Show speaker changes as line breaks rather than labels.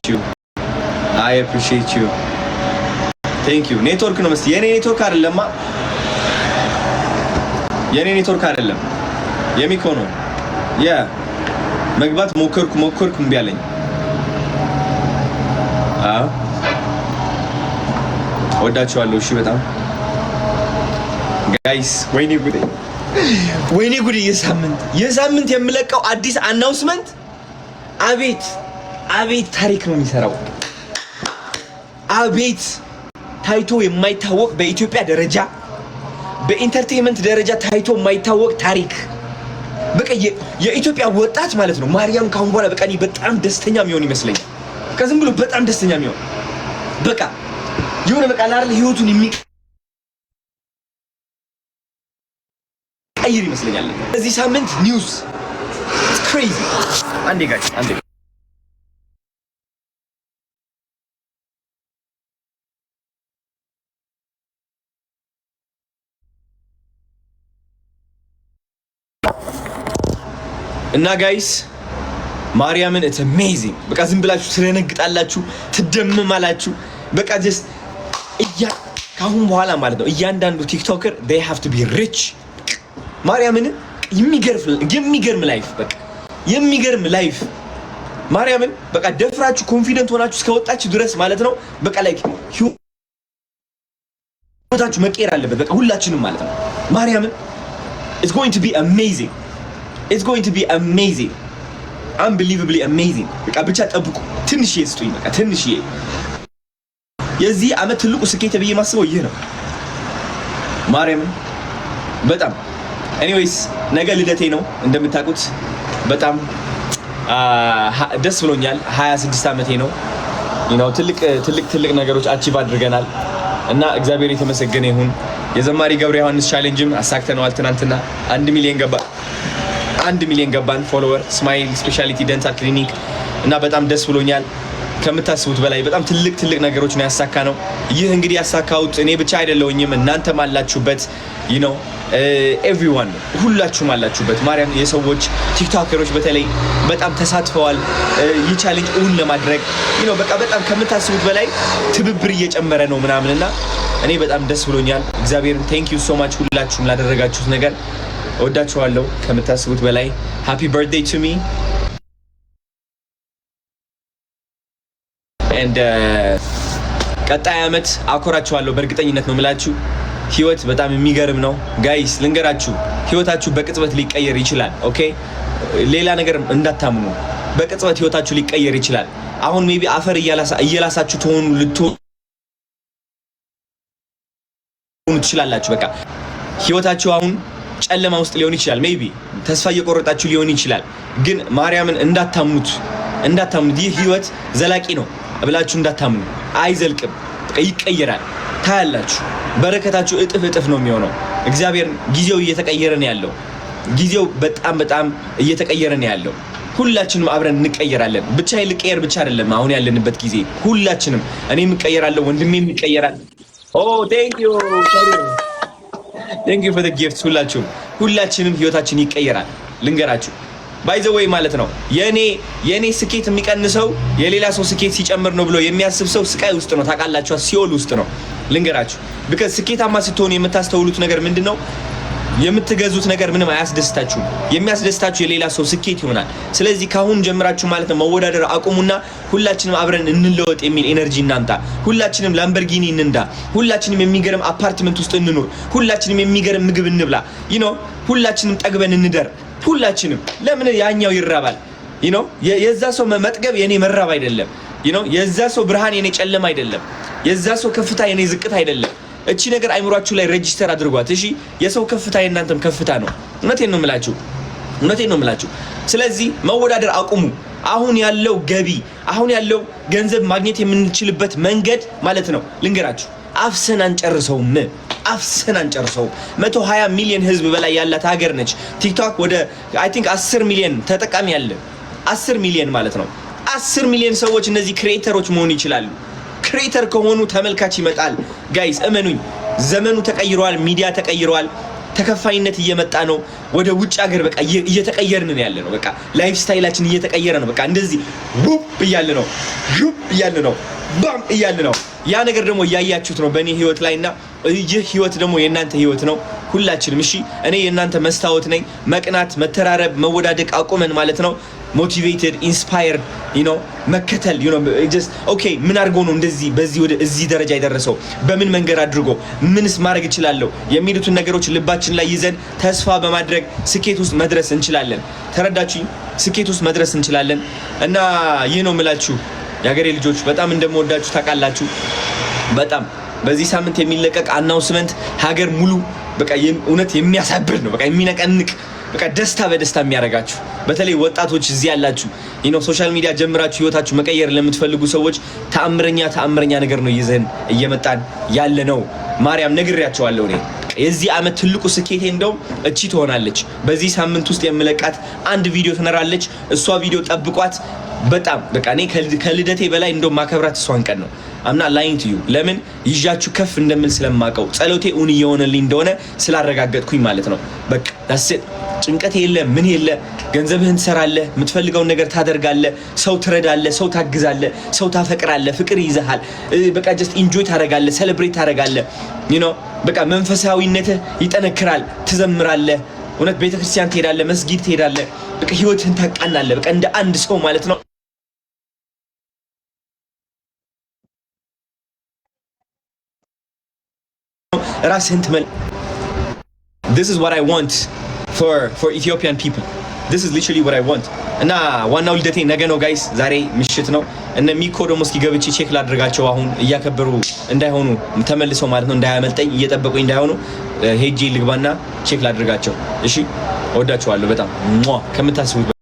you. I appreciate you. Thank you. ኔትወርክ ነው መስዬ የኔ ኔትወርክ አይደለማ። የኔ ኔትወርክ አይደለም የሚኮ ነው። ያ መግባት ሞከርኩ እምቢ አለኝ። ወዳችኋለሁ። እሺ በጣም ጋይስ ወይኔ ጉዴ የሳምንት የምለቀው አዲስ አናውንስመንት አቤት ታሪክ ነው የሚሰራው። አቤት ታይቶ የማይታወቅ በኢትዮጵያ ደረጃ በኢንተርቴይንመንት ደረጃ ታይቶ የማይታወቅ ታሪክ። በቃ የኢትዮጵያ ወጣት ማለት ነው ማርያም ካሁን በኋላ በቃ በጣም ደስተኛ የሚሆን ይመስለኛል። ከዝም ብሎ በጣም ደስተኛ የሚሆን በቃ የሆነ በቃ አይደል ህይወቱን የሚቀይር ይመስለኛል። እዚህ ሳምንት ኒውስ ክሬዚ አንዴ ጋይስ አንዴ እና ጋይስ ማርያምን it's amazing በቃ ዝም ብላችሁ ስለነግጣላችሁ ትደምማላችሁ። በቃ just ካሁን በኋላ ማለት ነው እያንዳንዱ ቲክቶከር they have to be rich ማርያምን የሚገርም ላይፍ በቃ የሚገርም ላይፍ ማርያምን በቃ ደፍራችሁ ኮንፊደንት ሆናችሁ እስከወጣችሁ ድረስ ማለት ነው በቃ ላይክ ህይወታችሁ መቀየር አለበት በቃ ሁላችንም ማለት ነው ማርያምን it's going to be amazing. It's going to be amazing. Unbelievably amazing. በቃ ብቻ ጠብቁ። ትንሽዬ ስጡኝ በቃ ትንሽዬ። የዚህ አመት ትልቁ ስኬት ብዬ ማስበው ይሄ ነው። ማርያምን በጣም ኤኒዌይስ ነገ ልደቴ ነው እንደምታውቁት በጣም ደስ ብሎኛል። 26 አመቴ ነው። ትልቅ ነገሮች አቺቭ አድርገናል እና እግዚአብሔር የተመሰገነ ይሁን። የዘማሪ ገብረ ዮሐንስ ቻሌንጅም አሳክተነዋል። ትናንትና 1 ሚሊዮን ገባን ፎሎወር ስማይል ስፔሻሊቲ ዴንታል ክሊኒክ እና በጣም ደስ ብሎኛል። ከምታስቡት በላይ በጣም ትልቅ ነገሮች ነው ያሳካነው። ይህ እንግዲህ ያሳካውት እኔ ብቻ አይደለሁኝም እናንተም አላችሁበት ኤቭሪዋን ሁላችሁም አላችሁበት። ማርያም የሰዎች ቲክቶከሮች በተለይ በጣም ተሳትፈዋል። ይህ ቻሌንጅ እውን ለማድረግ በቃ በጣም ከምታስቡት በላይ ትብብር እየጨመረ ነው ምናምንና እኔ በጣም ደስ ብሎኛል። እግዚአብሔርን ቴንክ ዩ ሶ ማች ሁላችሁም ላደረጋችሁት ነገር ወዳችኋለሁ ከምታስቡት በላይ። ሃፒ በርዝዴይ ቱ ሚ ኤንድ ቀጣይ አመት አኮራችኋለሁ በእርግጠኝነት ነው የምላችሁ። ህይወት በጣም የሚገርም ነው ጋይስ። ልንገራችሁ ህይወታችሁ በቅጽበት ሊቀየር ይችላል። ኦኬ ሌላ ነገር እንዳታምኑ። በቅጽበት ህይወታችሁ ሊቀየር ይችላል። አሁን ሜቢ አፈር እየላሳችሁ ልትሆኑ ትችላላችሁ። በቃ ህይወታችሁ አሁን ጨለማ ውስጥ ሊሆን ይችላል። ሜቢ ተስፋ እየቆረጣችሁ ሊሆን ይችላል። ግን ማርያምን እንዳታምኑት። ይህ ህይወት ዘላቂ ነው ብላችሁ እንዳታምኑ። አይዘልቅም። በቃ ይቀየራል። ታያላችሁ። በረከታችሁ እጥፍ ነው የሚሆነው። እግዚአብሔር ጊዜው እየተቀየረ ነው ያለው። ጊዜው በጣም እየተቀየረ ነው ያለው። ሁላችንም አብረን እንቀየራለን። ብቻ ልቀየር ብቻ አይደለም አሁን ያለንበት ጊዜ። ሁላችንም እኔም እቀየራለሁ፣ ወንድሜም ይቀየራል። thank you for the gift። ሁላችንም ህይወታችን ይቀየራል። ልንገራችሁ ባይ ዘ ዌይ ማለት ነው የኔ ስኬት የሚቀንሰው የሌላ ሰው ስኬት ሲጨምር ነው ብሎ የሚያስብ ሰው ስቃይ ውስጥ ነው። ታውቃላችሁ ሲኦል ውስጥ ነው። ልንገራችሁ because ስኬታማ ስትሆኑ የምታስተውሉት ነገር ምንድነው? የምትገዙት ነገር ምንም አያስደስታችሁም። የሚያስደስታችሁ የሌላ ሰው ስኬት ይሆናል። ስለዚህ ካሁን ጀምራችሁ ማለት ነው መወዳደር አቁሙና ሁላችንም አብረን እንለወጥ የሚል ኤነርጂ እናምጣ። ሁላችንም ላምበርጊኒ እንንዳ። ሁላችንም የሚገርም አፓርትመንት ውስጥ እንኑር። ሁላችንም የሚገርም ምግብ እንብላ። ሁላችንም ጠግበን እንደር። ሁላችንም ለምን ያኛው ይራባል? የዛ ሰው መጥገብ የኔ መራብ አይደለም። የዛ ሰው ብርሃን የኔ ጨለማ አይደለም። የዛ ሰው ከፍታ የኔ ዝቅታ አይደለም። እቺ ነገር አይምሯችሁ ላይ ሬጂስተር አድርጓት። እሺ የሰው ከፍታ የእናንተም ከፍታ ነው። እውነቴን ነው የምላችሁ። ስለዚህ መወዳደር አቁሙ። አሁን ያለው ገቢ አሁን ያለው ገንዘብ ማግኘት የምንችልበት መንገድ ማለት ነው ልንገራችሁ አፍሰን አንጨርሰውም። 120 ሚሊዮን ህዝብ በላይ ያላት ሀገር ነች። ቲክቶክ ወደ አይ ቲንክ 10 ሚሊዮን ተጠቃሚ ያለ 10 ሚሊዮን ማለት ነው። 10 ሚሊዮን ሰዎች እነዚህ ክሬተሮች መሆን ይችላሉ። ክሬተር ከሆኑ ተመልካች ይመጣል። ጋይስ እመኑኝ፣ ዘመኑ ተቀይሯል፣ ሚዲያ ተቀይሯል። ተከፋይነት እየመጣ ነው። ወደ ውጭ ሀገር በቃ እየተቀየርን ነው ያለ ነው። በቃ ላይፍ ስታይላችን እየተቀየረ ነው። በቃ እንደዚህ ውብ እያለ ነው፣ ዩብ እያለ ነው፣ ባም እያለ ነው። ያ ነገር ደግሞ እያያችሁት ነው በእኔ ህይወት ላይና ይህ ህይወት ደግሞ የእናንተ ህይወት ነው። ሁላችንም እሺ፣ እኔ የእናንተ መስታወት ነኝ። መቅናት፣ መተራረብ፣ መወዳደቅ አቁመን ማለት ነው ሞቲቬትድ ኢንስፓየርድ መከተል ጀስት ኦኬ ምን አድርጎ ነው እንደዚህ በዚህ ወደ እዚህ ደረጃ የደረሰው በምን መንገድ አድርጎ ምንስ ማድረግ እችላለሁ የሚሉትን ነገሮች ልባችን ላይ ይዘን ተስፋ በማድረግ ስኬት ውስጥ መድረስ እንችላለን። ተረዳችሁኝ? ስኬት ውስጥ መድረስ እንችላለን። እና ይህ ነው የምላችሁ የሀገሬ ልጆች፣ በጣም እንደምወዳችሁ ታውቃላችሁ። በጣም በዚህ ሳምንት የሚለቀቅ አናውንስመንት ሀገር ሙሉ በቃ እውነት የሚያሳብር ነው። በቃ የሚነቀንቅ በቃ ደስታ በደስታ የሚያደርጋችሁ በተለይ ወጣቶች እዚህ ያላችሁ ሶሻል ሚዲያ ጀምራችሁ ህይወታችሁ መቀየር ለምትፈልጉ ሰዎች ተአምረኛ ነገር ነው ይዘን እየመጣን ያለ ነው። ማርያም ነግሬያቸዋለሁ። እኔ የዚህ አመት ትልቁ ስኬቴ እንደውም እቺ ትሆናለች። በዚህ ሳምንት ውስጥ የምለቃት አንድ ቪዲዮ ትነራለች። እሷ ቪዲዮ ጠብቋት። በጣም በቃ እኔ ከልደቴ በላይ እንደውም ማከብራት እሷን ቀን ነው። አምና ላይንግ ቱ ዩ ለምን ይዣችሁ ከፍ እንደምን ስለማቀው ጸሎቴ እውን እየሆነልኝ እንደሆነ ስላረጋገጥኩኝ ማለት ነው። በቃ ዳስት ጭንቀት የለ ምን የለ፣ ገንዘብህን ትሰራለህ፣ የምትፈልገውን ነገር ታደርጋለህ፣ ሰው ትረዳለህ፣ ሰው ታግዛለህ፣ ሰው ታፈቅራለህ፣ ፍቅር ይዘሃል። በቃ ጀስት ኢንጆይ ታደርጋለህ፣ ሴሌብሬት ታደርጋለህ። በቃ መንፈሳዊነትህ ይጠነክራል፣ ትዘምራለህ፣ እውነት ቤተክርስቲያን ትሄዳለህ፣ መስጊድ ትሄዳለህ። በቃ ህይወትህን ታቃናለህ። በቃ እንደ አንድ ሰው ማለት ነው። ራስህን ትመል This is what I want for Ethiopian people. This is literally what I want. እና ዋናው ልደቴ ነገ ነው ጋይስ፣ ዛሬ ምሽት ነው። እነ ሚኮ ደግሞ እስኪ ገብቼ ቼክ ላድርጋቸው። አሁን እያከበሩ እንዳይሆኑ ተመልሰው ማለት ነው፣ እንዳያመልጠኝ እየጠበቁኝ እንዳይሆኑ ሄጄ ልግባና ቼክ ላድርጋቸው። እሺ፣ እወዳችኋለሁ በጣም ከምታስቡት